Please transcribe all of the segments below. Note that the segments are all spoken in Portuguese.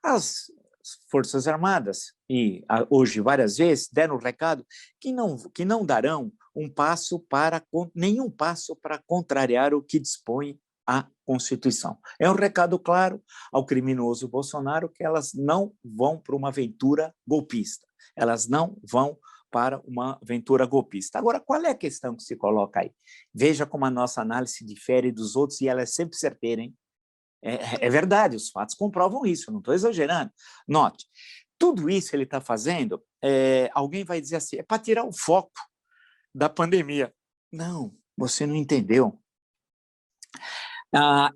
As Forças Armadas, e hoje várias vezes, deram o recado que não darão nenhum passo para contrariar o que dispõe a Constituição. É um recado claro ao criminoso Bolsonaro que elas não vão para uma aventura golpista, elas não vão para uma aventura golpista. Agora, qual é a questão que se coloca aí? Veja como a nossa análise difere dos outros e ela é sempre certeira, hein? É verdade, os fatos comprovam isso, não estou exagerando. Note, tudo isso ele está fazendo, alguém vai dizer assim, é para tirar o foco da pandemia. Não, você não entendeu.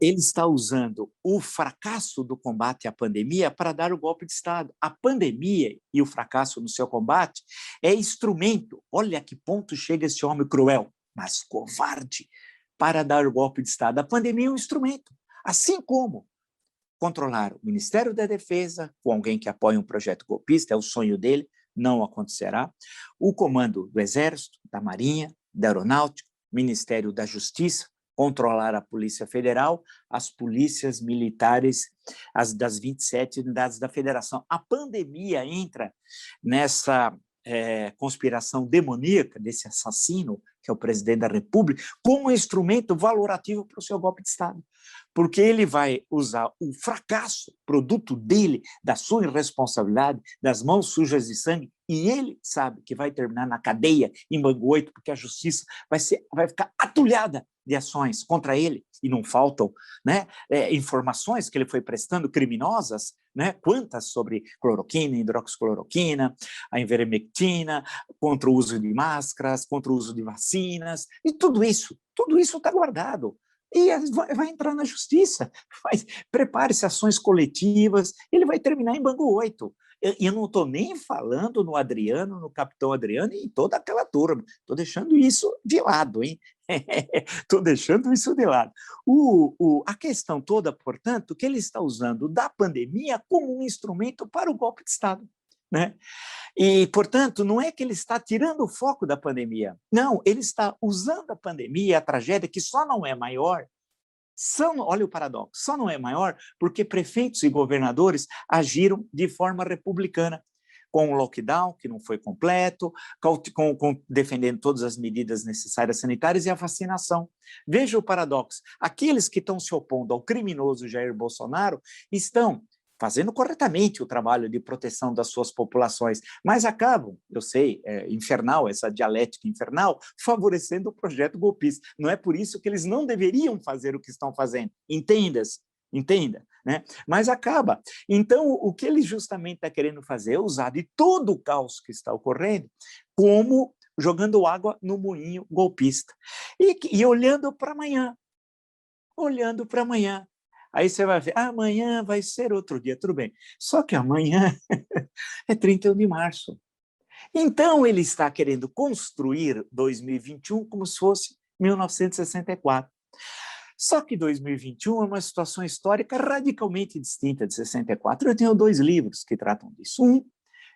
Ele está usando o fracasso do combate à pandemia para dar o golpe de Estado. A pandemia e o fracasso no seu combate é instrumento. Olha a que ponto chega esse homem cruel, mas covarde, para dar o golpe de Estado. A pandemia é um instrumento. Assim como controlar o Ministério da Defesa com alguém que apoia um projeto golpista, é o sonho dele, não acontecerá. O comando do Exército, da Marinha, da Aeronáutica, Ministério da Justiça, controlar a Polícia Federal, as polícias militares, as das 27 unidades da Federação. A pandemia entra nessa conspiração demoníaca desse assassino, que é o presidente da República, como um instrumento valorativo para o seu golpe de Estado. Porque ele vai usar o fracasso, produto dele, da sua irresponsabilidade, das mãos sujas de sangue, e ele sabe que vai terminar na cadeia, em Bangu 8, porque a justiça vai ficar atulhada de ações contra ele, e não faltam, né, informações que ele foi prestando criminosas, né, quantas sobre cloroquina, hidroxicloroquina, a ivermectina, contra o uso de máscaras, contra o uso de vacinas, e tudo isso está guardado. E vai entrar na justiça, prepare-se ações coletivas, ele vai terminar em Bangu 8. E eu não estou nem falando no Adriano, no capitão Adriano e toda aquela turma, estou deixando isso de lado, hein? Estou deixando isso de lado. A questão toda, portanto, que ele está usando da pandemia como um instrumento para o golpe de Estado, né? E, portanto, não é que ele está tirando o foco da pandemia, não, ele está usando a pandemia, a tragédia, que só não é maior, olha o paradoxo, só não é maior porque prefeitos e governadores agiram de forma republicana, com o lockdown, que não foi completo, defendendo todas as medidas necessárias sanitárias e a vacinação. Veja o paradoxo, aqueles que estão se opondo ao criminoso Jair Bolsonaro estão fazendo corretamente o trabalho de proteção das suas populações, mas acabam, eu sei, infernal, essa dialética infernal, favorecendo o projeto golpista. Não é por isso que eles não deveriam fazer o que estão fazendo, entenda, né? Mas acaba. Então, o que ele justamente está querendo fazer é usar de todo o caos que está ocorrendo como jogando água no moinho golpista. E olhando para amanhã, Aí você vai ver, amanhã vai ser outro dia, tudo bem. Só que amanhã é 31 de março. Então, ele está querendo construir 2021 como se fosse 1964. Só que 2021 é uma situação histórica radicalmente distinta de 64. Eu tenho 2 livros que tratam disso. Um,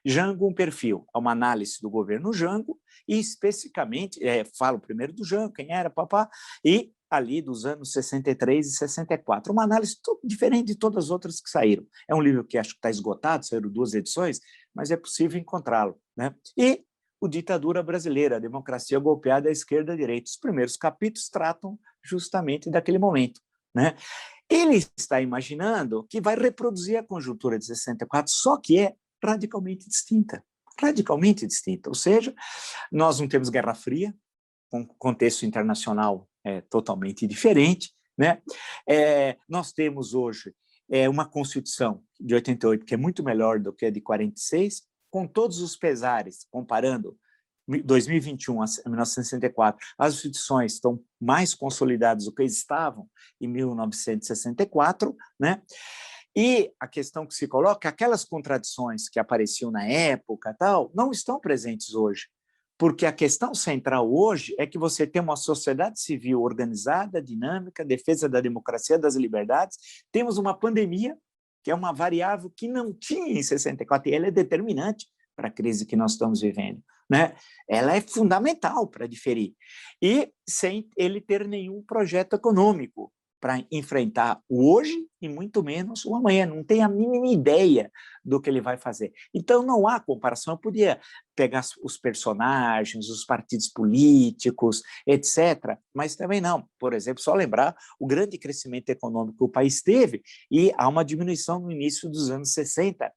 Jango, um perfil, é uma análise do governo Jango, e especificamente, falo primeiro do Jango, quem era, papá, e ali dos anos 63 e 64, uma análise diferente de todas as outras que saíram. É um livro que acho que está esgotado, saíram 2 edições, mas é possível encontrá-lo, né? E o Ditadura Brasileira, a democracia golpeada à esquerda e à direita. Os primeiros capítulos tratam justamente daquele momento, né? Ele está imaginando que vai reproduzir a conjuntura de 64, só que é radicalmente distinta, ou seja, nós não temos Guerra Fria, com contexto internacional totalmente diferente, né? Nós temos hoje uma Constituição de 88 que é muito melhor do que a de 46, com todos os pesares, comparando 2021 a 1964, as instituições estão mais consolidadas do que estavam em 1964, né? E a questão que se coloca, aquelas contradições que apareciam na época, tal, não estão presentes hoje, porque a questão central hoje é que você tem uma sociedade civil organizada, dinâmica, defesa da democracia, das liberdades, temos uma pandemia, que é uma variável que não tinha em 64, e ela é determinante para a crise que nós estamos vivendo, né? Ela é fundamental para diferir, e sem ele ter nenhum projeto econômico, para enfrentar o hoje e muito menos o amanhã, não tem a mínima ideia do que ele vai fazer. Então, não há comparação. Eu podia pegar os personagens, os partidos políticos, etc., mas também não. Por exemplo, só lembrar o grande crescimento econômico que o país teve e há uma diminuição no início dos anos 60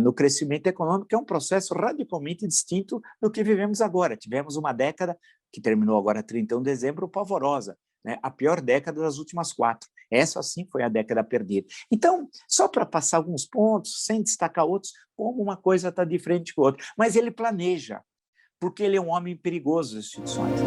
no crescimento econômico, que é um processo radicalmente distinto do que vivemos agora. Tivemos uma década, que terminou agora 31 de dezembro, pavorosa, né? A pior década das últimas 4. Essa, sim, foi a década perdida. Então, só para passar alguns pontos, sem destacar outros, como uma coisa está diferente com a outra. Mas ele planeja, porque ele é um homem perigoso, as instituições.